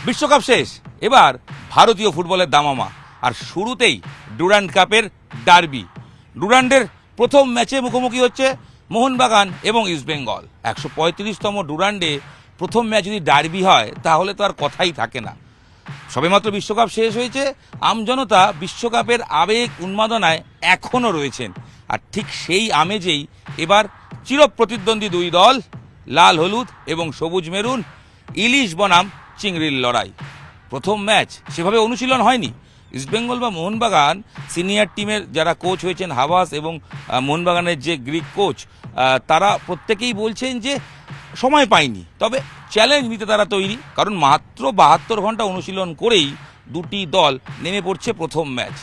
বিশ্বকাপ শেষ, এবার ভারতীয় ফুটবলের দামামা। আর শুরুতেই ডুরান্ড কাপের ডার্বি। ডুরান্ডের প্রথম ম্যাচে মুখোমুখি হচ্ছে মোহনবাগান এবং ইস্টবেঙ্গল। 135তম ডুরান্ডে প্রথম ম্যাচ যদি ডার্বি হয় তাহলে তো আর কথাই থাকে না। সবেমাত্র বিশ্বকাপ শেষ হয়েছে, আমজনতা বিশ্বকাপের আবেগ উন্মাদনায় এখনও রয়েছেন। আর ঠিক সেই আমেজেই এবার চিরপ্রতিদ্বন্দ্বী দুই দল, লাল হলুদ এবং সবুজ মেরুন, ইলিশ বনাম চিংড়ির লড়াই। প্রথম ম্যাচ সেভাবে অনুশীলন হয়নি। ইস্টবেঙ্গল বা মোহনবাগান সিনিয়র টিমের যারা কোচ হয়েছেন হাবাস এবং মোহনবাগানের যে গ্রিক কোচ, তারা প্রত্যেকেই বলছেন যে সময় পায়নি, তবে চ্যালেঞ্জ নিতে তারা তৈরি। কারণ মাত্র 72 ঘন্টা অনুশীলন করেই দুটি দল নেমে পড়ছে প্রথম ম্যাচ।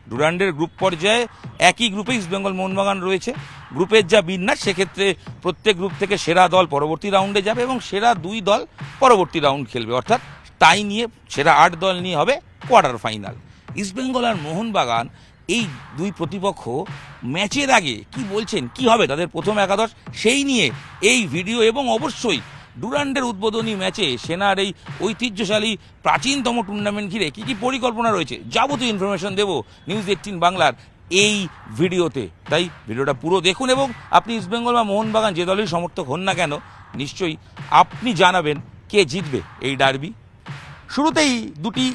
ডুরান্ডের গ্রুপ পর্যায়ে একই গ্রুপে ইস্টবেঙ্গল মোহনবাগান রয়েছে। গ্রুপের যা বিন্যাস, সেক্ষেত্রে প্রত্যেক গ্রুপ থেকে সেরা দল পরবর্তী রাউন্ডে যাবে এবং সেরা দুই দল পরবর্তী রাউন্ড খেলবে, অর্থাৎ টাই নিয়ে সেরা 8 দল নিয়ে হবে কোয়ার্টার ফাইনাল। ইস্টবেঙ্গল আর মোহনবাগান এই দুই প্রতিপক্ষ ম্যাচের আগে কি বলছেন, কি হবে তাদের প্রথম একাদশ, সেই নিয়ে এই ভিডিও। এবং অবশ্যই ডুরান্ডের উদ্বোধনী ম্যাচে সেনার এই ঐতিহ্যশালী প্রাচীনতম টুর্নামেন্ট ঘিরে কি কি পরিকল্পনা রয়েছে, যাবতীয় ইনফরমেশন দেব নিউজ 18 বাংলার এই ভিডিওতে। তাই ভিডিওটা পুরো দেখুন এবং আপনি ইস্টবেঙ্গল বা মোহনবাগান যে দলের সমর্থক হন না কেন, নিশ্চয়ই আপনি জানাবেন কে জিতবে এই ডার্বি। শুরুতেই দুটি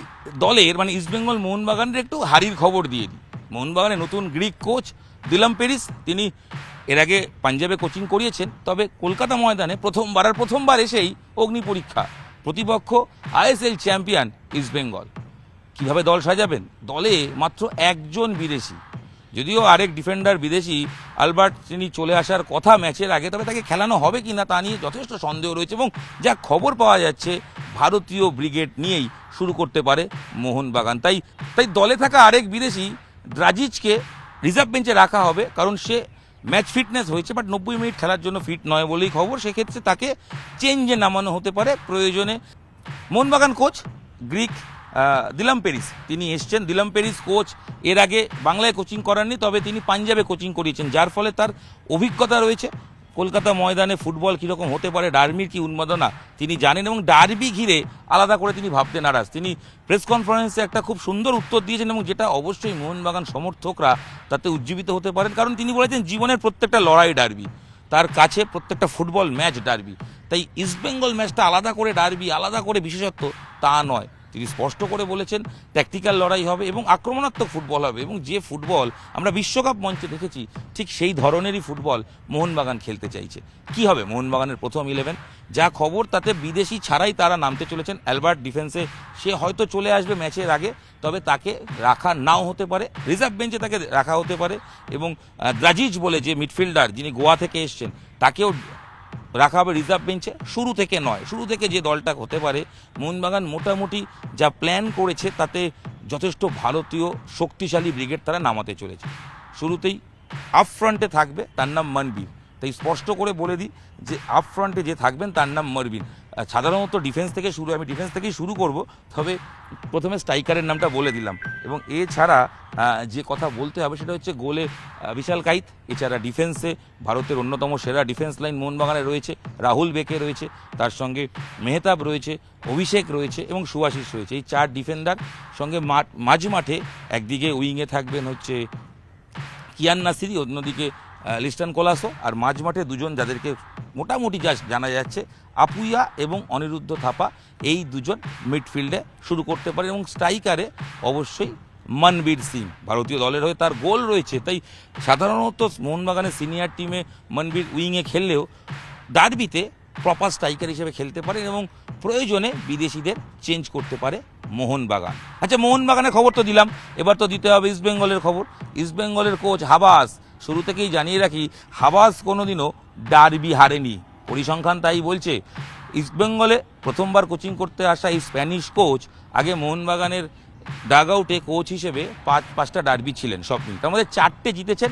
দলের মানে ইস্টবেঙ্গল মোহনবাগানের একটু হারির খবর দিয়ে দিই। মোহনবাগানের নতুন গ্রিক কোচ দিলাম পেরিস, তিনি এর আগে পাঞ্জাবে কোচিং করিয়েছেন, তবে কলকাতা ময়দানে প্রথমবার এসেই অগ্নি পরীক্ষা। প্রতিপক্ষ আইএসএল চ্যাম্পিয়ন ইস্টবেঙ্গল। কিভাবে দল সাজাবেন? দলে মাত্র একজন বিদেশি, যদিও আরেক ডিফেন্ডার বিদেশি আলবার্ট তিনি চলে আসার কথা ম্যাচের আগে, তবে তাকে খেলানো হবে কিনা তা নিয়ে যথেষ্ট সন্দেহ রয়েছে। এবং যা খবর পাওয়া যাচ্ছে, ভারতীয় ব্রিগেড নিয়েই শুরু করতে পারে মোহনবাগান। তাই দলে থাকা আরেক বিদেশি দ্রাজিচকে রিজার্ভ বেঞ্চে রাখা হবে, কারণ সে ম্যাচ ফিটনেস হয়েছে বাট 90 মিনিট খেলার জন্য ফিট নয় বলেই খবর। সেক্ষেত্রে তাকে চেঞ্জে নামানো হতে পারে প্রয়োজনে। মোহনবাগান কোচ গ্রিক দিলাম পেরিস, তিনি এসছেন। দিলাম পেরিস কোচ এর আগে বাংলায় কোচিং করাননি, তবে তিনি পাঞ্জাবে কোচিং করিয়েছেন, যার ফলে তার অভিজ্ঞতা রয়েছে। কলকাতা ময়দানে ফুটবল কীরকম হতে পারে, ডার্বির কি উন্মাদনা তিনি জানেন এবং ডার্বি ঘিরে আলাদা করে তিনি ভাবতে নারাজ। তিনি প্রেস কনফারেন্সে একটা খুব সুন্দর উত্তর দিয়েছেন এবং যেটা অবশ্যই মোহনবাগান সমর্থকরা তাতে উজ্জীবিত হতে পারেন। কারণ তিনি বলেছেন জীবনের প্রত্যেকটা লড়াই ডার্বি, তার কাছে প্রত্যেকটা ফুটবল ম্যাচ ডার্বি। তাই ইস্টবেঙ্গল ম্যাচটা আলাদা করে ডার্বি, আলাদা করে বিশেষত্ব তা নয়। তিনি স্পষ্ট করে বলেছেন ট্যাকটিক্যাল লড়াই হবে এবং আক্রমণাত্মক ফুটবল হবে। এবং যে ফুটবল আমরা বিশ্বকাপ মঞ্চে দেখেছি, ঠিক সেই ধরনেরই ফুটবল মোহনবাগান খেলতে চাইছে। কি হবে মোহনবাগানের প্রথম 11? যা খবর তাতে বিদেশি ছাড়াই তারা নামতে চলেছেন। অ্যালবার্ট ডিফেন্সে, সে হয়তো চলে আসবে ম্যাচের আগে, তবে তাকে রাখা নাও হতে পারে, রিজার্ভ বেঞ্চে তাকে রাখা হতে পারে। এবং দ্রাজিচ বলে যে মিডফিল্ডার, যিনি গোয়া থেকে এসছেন, তাকেও রাখা হবে রিজার্ভ বেঞ্চে। শুরু থেকে নয়, শুরু থেকে যে দলটা হতে পারে। মোহনবাগান মোটামুটি যা প্ল্যান করেছে তাতে যথেষ্ট ভারতীয় শক্তিশালী ব্রিগেড তারা নামাতে চলেছে। শুরুতেই আপ ফ্রন্টে থাকবে, তার নাম মনবীর। তাই স্পষ্ট করে বলে দিই যে আপ ফ্রন্টে যে থাকবেন তার নাম মনবীর। সাধারণত ডিফেন্স থেকে আমি ডিফেন্স থেকেই শুরু করব, তবে প্রথমে স্ট্রাইকারের নামটা বলে দিলাম। এবং এছাড়া যে কথা বলতে হবে সেটা হচ্ছে গোলে বিশাল কাইত। এছাড়া ডিফেন্সে ভারতের অন্যতম সেরা ডিফেন্স লাইন মোহনবাগানে রয়েছে। রাহুল বেকে রয়েছে, তার সঙ্গে মেহতাব রয়েছে, অভিষেক রয়েছে এবং সুভাশিস রয়েছে। এই 4 ডিফেন্ডার সঙ্গে মাঝ মাঠে একদিকে উইংয়ে থাকবেন হচ্ছে কিয়ান নাসিরি, অন্যদিকে লিস্টান কোলাসো। আর মাঝ মাঠে দুজন যাদেরকে মোটামুটি যা জানা যাচ্ছে, আপুইয়া এবং অনিরুদ্ধ থাপা, এই দুজন মিডফিল্ডে শুরু করতে পারে। এবং স্ট্রাইকারে অবশ্যই মনবীর সিং, ভারতীয় দলের হয়ে তার গোল রয়েছে। তাই সাধারণত মোহনবাগানের সিনিয়র টিমে মনবীর উইংয়ে খেললেও ডার্বিতে প্রপার স্ট্রাইকার হিসেবে খেলতে পারেন এবং প্রয়োজনে বিদেশিদের চেঞ্জ করতে পারে মোহনবাগান। আচ্ছা, মোহনবাগানের খবর তো দিলাম, এবার তো দিতে হবে ইস্টবেঙ্গলের খবর। ইস্টবেঙ্গলের কোচ হাবাস, শুরু থেকেই জানিয়ে রাখি, হাবাস কোনোদিনও ডার্বি হারেনি। পরিসংখ্যান তাই বলছে। ইস্টবেঙ্গলে প্রথমবার কোচিং করতে আসা এই স্প্যানিশ কোচ আগে মোহনবাগানের ডাগ আউটে কোচ হিসেবে 5টা ডার্বি ছিলেন সব মিলে, তার মধ্যে 4টে জিতেছেন,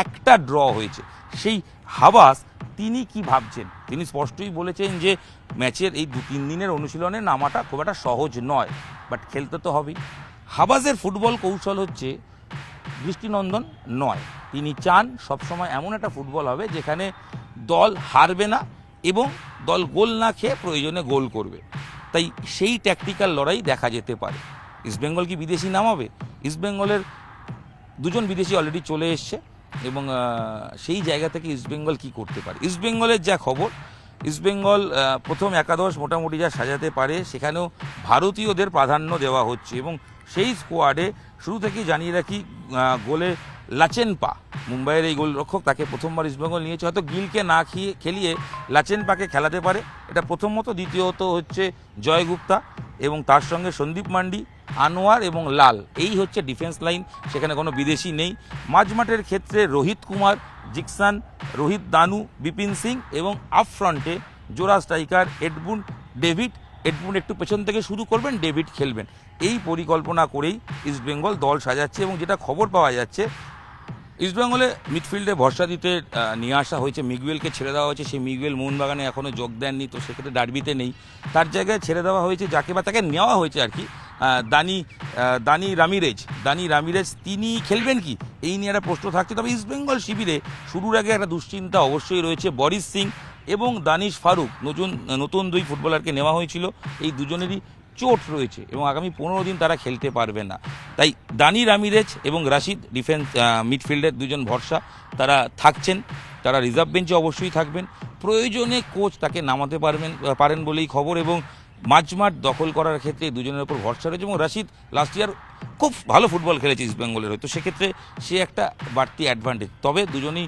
একটা ড্র হয়েছে। সেই হাবাস তিনি কি ভাবছেন? তিনি স্পষ্টই বলেছেন যে ম্যাচের এই 2-3 দিনের অনুশীলনে নামাটা খুব একটা সহজ নয়, বাট খেলতে তো হবেই। হাবাসের ফুটবল কৌশল হচ্ছে দৃষ্টিনন্দন নয়। তিনি চান সবসময় এমন একটা ফুটবল হবে যেখানে দল হারবে না এবং দল গোল না খেয়ে প্রয়োজনে গোল করবে। তাই সেই ট্যাকটিক্যাল লড়াই দেখা যেতে পারে। ইস্টবেঙ্গল কি বিদেশি নামাবে? ইস্টবেঙ্গলের দুজন বিদেশি অলরেডি চলে এসছে এবং সেই জায়গা থেকে ইস্টবেঙ্গল কি করতে পারে। ইস্টবেঙ্গলের যা খবর, ইস্টবেঙ্গল প্রথম একাদশ মোটামুটি যা সাজাতে পারে সেখানেও ভারতীয়দের প্রাধান্য দেওয়া হচ্ছে এবং সেই স্কোয়াডে শুরু থেকেই জানিয়ে রাখি গোলে লাচেনপা, মুম্বাইয়ের এই গোলরক্ষক, তাকে প্রথমবার ইস্টবেঙ্গল নিয়েছে। হয়তো গিলকে না খেলিয়ে লাচেনপাকে খেলাতে পারে, এটা প্রথমত। দ্বিতীয়ত হচ্ছে জয় গুপ্তা এবং তার সঙ্গে সন্দীপ মান্ডি, আনোয়ার এবং লাল, এই হচ্ছে ডিফেন্স লাইন, সেখানে কোনো বিদেশি নেই। মাঝমাঠের ক্ষেত্রে রোহিত কুমার, জিকসান, রোহিত দানু, বিপিন সিং এবং আপ ফ্রন্টে জোড়া স্ট্রাইকার এডবুন, ডেভিড। এডবুন একটু পেছন থেকে শুরু করবেন, ডেভিড খেলবেন। এই পরিকল্পনা করেই ইস্টবেঙ্গল দল সাজাচ্ছে এবং যেটা খবর পাওয়া যাচ্ছে, ইস্টবেঙ্গলে মিডফিল্ডে ভরসা দিতে নিয়ে আসা হয়েছে, মিগুয়েলকে ছেড়ে দেওয়া হয়েছে। সেই মিগুয়েল মোহনবাগানে এখনও যোগ দেননি, তো সেক্ষেত্রে ডার্বিতে নেই। তার জায়গায় ছেড়ে দেওয়া হয়েছে যাকে, বা তাকে নেওয়া হয়েছে আর কি, দানি রামিরেজ। তিনি খেলবেন কি এই নিয়ে একটা প্রশ্ন থাকছে। তবে ইস্টবেঙ্গল শিবিরে শুরুর আগে একটা দুশ্চিন্তা অবশ্যই রয়েছে। বরিস সিং এবং দানিশ ফারুক, নতুন দুই ফুটবলারকে নেওয়া হয়েছিল, এই দুজনেরই চোট রয়েছে এবং আগামী 15 দিন তারা খেলতে পারবে না। তাই দানি রামিরেজ এবং রাশিদ ডিফেন্স মিডফিল্ডের দুজন ভরসা, তারা থাকছেন, তারা রিজার্ভ বেঞ্চে অবশ্যই থাকবেন। প্রয়োজনে কোচ তাকে নামাতে পারেন বলেই খবর এবং মাঝমাঠ দখল করার ক্ষেত্রে দুজনের উপর ভরসা রয়েছে। এবং রাশিদ লাস্ট ইয়ার খুব ভালো ফুটবল খেলেছে ইস্টবেঙ্গলের, হয়তো সেক্ষেত্রে সে একটা বাড়তি অ্যাডভান্টেজ। তবে দুজনেই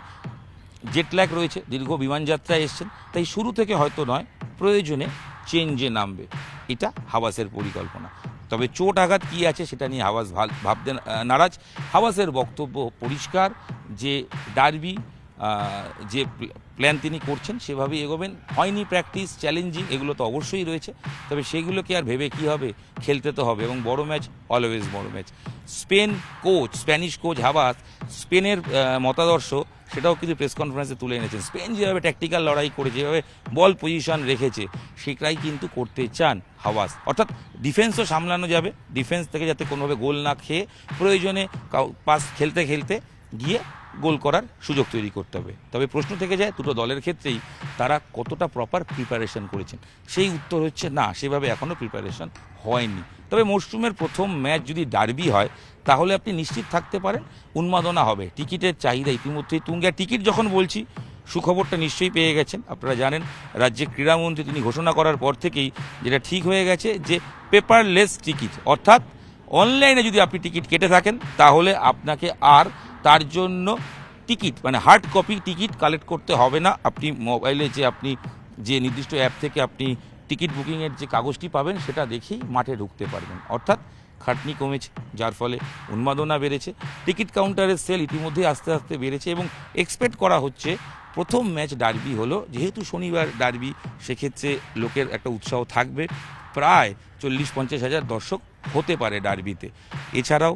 জেট ল্যাগ রয়েছে, দীর্ঘ বিমানযাত্রায় এসছেন, তাই শুরু থেকে হয়তো নয়, প্রয়োজনে চেঞ্জে নামবে, এটা হাওয়াসের পরিকল্পনা। তবে চোট আঘাত কী আছে সেটা নিয়ে হাওয়াস ভাবতে নারাজ। হাওয়াসের বক্তব্য পরিষ্কার যে ডার্বি যে প্ল্যান তিনি করছেন সেভাবেই এগোবেন। হয়নি প্র্যাকটিস, চ্যালেঞ্জিং, এগুলো তো অবশ্যই রয়েছে, তবে সেগুলোকে আর ভেবে কী হবে, খেলতে তো হবে এবং বড় ম্যাচ অলওয়েজ বড় ম্যাচ। স্প্যানিশ কোচ হাওয়াস স্পেনের মতাদর্শ সেটাও কিন্তু প্রেস কনফারেন্সে তুলে এনেছেন। স্পেন যেভাবে ট্যাকটিক্যাল লড়াই করে, যেভাবে বল পজিশন রেখেছে, সেটাই কিন্তু করতে চান হাওয়াস। অর্থাৎ ডিফেন্সও সামলানো যাবে, ডিফেন্স থেকে যাতে কোনোভাবে গোল না খেয়ে প্রয়োজনে পাস খেলতে গিয়ে গোল করার সুযোগ তৈরি করতে হবে। তবে প্রশ্ন থেকে যায় দুটো দলের ক্ষেত্রেই, তারা কতটা প্রপার প্রিপারেশন করেছেন। সেই উত্তর হচ্ছে না, সেভাবে এখনও প্রিপারেশন হয়নি। তবে মরশুমের প্রথম ম্যাচ যদি ডার্বি হয় তাহলে আপনি নিশ্চিত থাকতে পারেন উন্মাদনা হবে। টিকিটের চাহিদা ইতিমধ্যেই তুঙ্গে। টিকিট যখন বলছি, সুখবরটা নিশ্চয়ই পেয়ে গেছেন। আপনারা জানেন রাজ্যের ক্রীড়ামন্ত্রী তিনি ঘোষণা করার পর থেকেই যেটা ঠিক হয়ে গেছে যে পেপারলেস টিকিট, অর্থাৎ অনলাইনে যদি আপনি টিকিট কেটে থাকেন তাহলে আপনাকে আর তার জন্য টিকিট মানে হার্ড কপি টিকিট কালেক্ট করতে হবে না। আপনি মোবাইলে আপনি যে নির্দিষ্ট অ্যাপ থেকে আপনি টিকিট বুকিংয়ের যে কাগজটি পাবেন সেটা দেখেই মাঠে ঢুকতে পারবেন। অর্থাৎ খাটনি কমেছে, যার ফলে উন্মাদনা বেড়েছে। টিকিট কাউন্টারের সেল ইতিমধ্যে আস্তে আস্তে বেড়েছে এবং এক্সপেক্ট করা হচ্ছে প্রথম ম্যাচ ডার্বি হলো, যেহেতু শনিবার ডার্বি, সেক্ষেত্রে লোকের একটা উৎসাহ থাকবে। প্রায় 40-50 হাজার দর্শক হতে পারে ডার্বিতে। এছাড়াও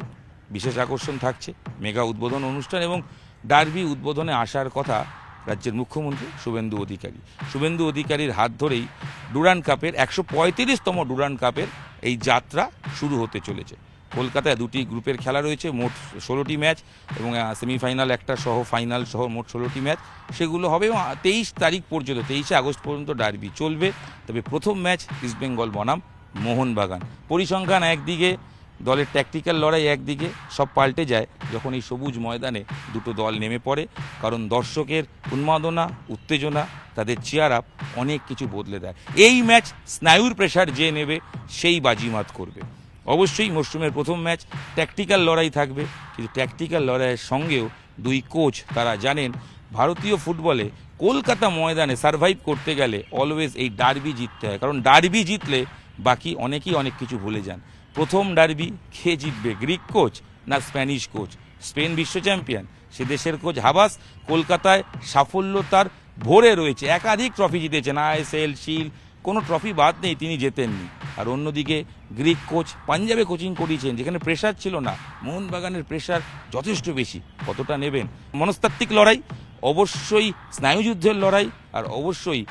বিশেষ আকর্ষণ থাকছে মেগা উদ্বোধন অনুষ্ঠান এবং ডার্বি উদ্বোধনে আসার কথা রাজ্যের মুখ্যমন্ত্রী শুভেন্দু অধিকারীর হাত ধরেই ডুরান্ড কাপের 135তম ডুরান্ড কাপের এই যাত্রা শুরু হতে চলেছে। কলকাতায় দুটি গ্রুপের খেলা রয়েছে, মোট 16টি ম্যাচ এবং সেমিফাইনাল একটা সহ ফাইনাল সহ মোট 16টি ম্যাচ, সেগুলো হবে এবং 23 তারিখ পর্যন্ত, 23 আগস্ট পর্যন্ত ডার্বি চলবে। তবে প্রথম ম্যাচ ইস্টবেঙ্গল বনাম মোহনবাগান। পরিসংখ্যান একদিকে, দলের ট্যাকটিক্যাল লড়াই একদিকে, সব পাল্টে যায় যখন এই সবুজ ময়দানে দুটো দল নেমে পড়ে। কারণ দর্শকের উন্মাদনা, উত্তেজনা, তাদের চেয়ার আপ অনেক কিছু বদলে দেয়। এই ম্যাচ স্নায়ুর প্রেশার যে নেবে সেই বাজিমাত করবে। অবশ্যই মরশুমের প্রথম ম্যাচ ট্যাকটিক্যাল লড়াই থাকবে, কিন্তু ট্যাকটিক্যাল লড়াইয়ের সঙ্গেও দুই কোচ তারা জানেন ভারতীয় ফুটবলে কলকাতা ময়দানে সারভাইভ করতে গেলে অলওয়েজ এই ডার্বি জিততে হয়। কারণ ডার্বি জিতলে বাকি অনেকেই অনেক কিছু ভুলে যান। প্রথম ডার্বি কে জিতবে, গ্রিক কোচ না স্প্যানিশ কোচ? স্পেন বিশ্ব চ্যাম্পিয়ন, সে দেশের কোচ হাবাস কলকাতায় সাফল্য তার ভরে রয়েছে, একাধিক ট্রফি জিতেছেন, আইএসএল, শিল্ড, কোনো ট্রফি বাদ নেই তিনি জেতেননি। আর অন্যদিকে গ্রিক কোচ পাঞ্জাবে কোচিং করিয়েছেন, যেখানে প্রেশার ছিল না। মোহনবাগানের প্রেশার যথেষ্ট বেশি, কতটা নেবেন? মনস্তাত্ত্বিক লড়াই, অবশ্যই স্নায়ুযুদ্ধের লড়াই, আর অবশ্যই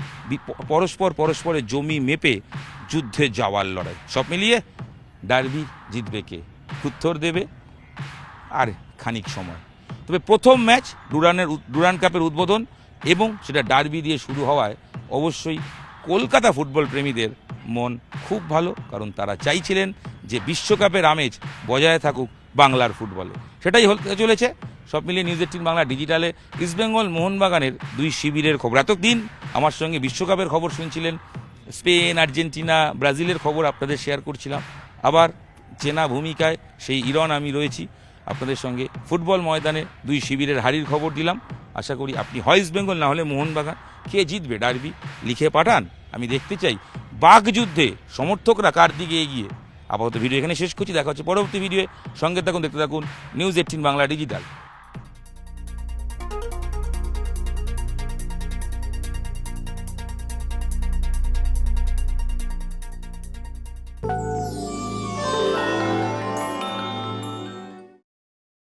পরস্পরের জমি মেপে যুদ্ধে যাওয়ার লড়াই। সব মিলিয়ে ডার্বি জিতবে কে, উত্তর দেবে আর খানিক সময়। তবে প্রথম ম্যাচ ডুরান্ড কাপের উদ্বোধন এবং সেটা ডার্বি দিয়ে শুরু হওয়ায় অবশ্যই কলকাতা ফুটবল প্রেমীদের মন খুব ভালো, কারণ তারা চাইছিলেন যে বিশ্বকাপের আমেজ বজায় থাকুক বাংলার ফুটবলে। সেটাই হতে চলেছে। সব মিলিয়ে নিউজ 18 বাংলা ডিজিটালে ইস্টবেঙ্গল মোহনবাগানের দুই শিবিরের খবর। এতদিন আমার সঙ্গে বিশ্বকাপের খবর শুনছিলেন, স্পেন, আর্জেন্টিনা, ব্রাজিলের খবর আপনাদের শেয়ার করছিলাম। আবার চেনা ভূমিকায় সেই ইরন আমি রয়েছি আপনাদের সঙ্গে। ফুটবল ময়দানে দুই শিবিরের হারির খবর দিলাম। আশা করি আপনি হয় ইস্টবেঙ্গল, না হলে মোহনবাগান, কে জিতবে ডার্বি লিখে পাঠান, আমি দেখতে চাই বাকযুদ্ধে সমর্থকরা কার দিকে এগিয়ে। আপাতত ভিডিও এখানে শেষ করছি, দেখা হচ্ছে পরবর্তী ভিডিওয়ে। সঙ্গে থাকুন, দেখতে থাকুন নিউজ 18 বাংলা ডিজিটাল।